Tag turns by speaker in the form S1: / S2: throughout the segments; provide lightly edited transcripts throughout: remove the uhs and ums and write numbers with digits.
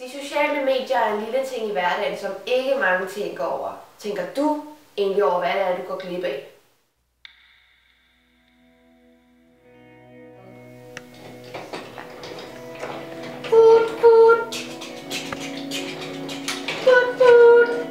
S1: De sociale medier er en lille ting i hverdagen, som ikke mange tænker over. Tænker du egentlig over, hvad det er, du går glip af? Put, put. Put, put.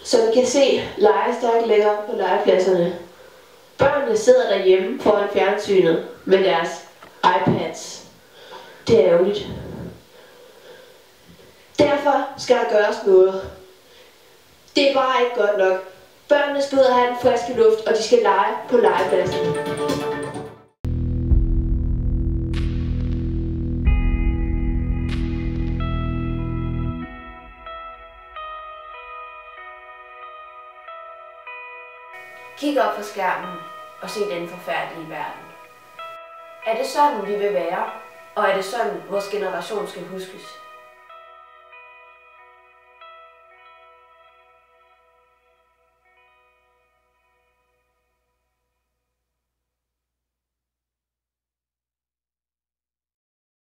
S1: Som I kan se, legestærkt ligger på legepladserne. Børnene sidder derhjemme foran fjernsynet med deres iPads. Det er ærgerligt. Derfor skal der gøres noget. Det er bare ikke godt nok. Børnene skal ud og have den friske luft, og de skal lege på legepladsen. Kig op på skærmen og se den forfærdelige verden. Er det sådan, vi vil være? Og er det sådan, vores generation skal huskes?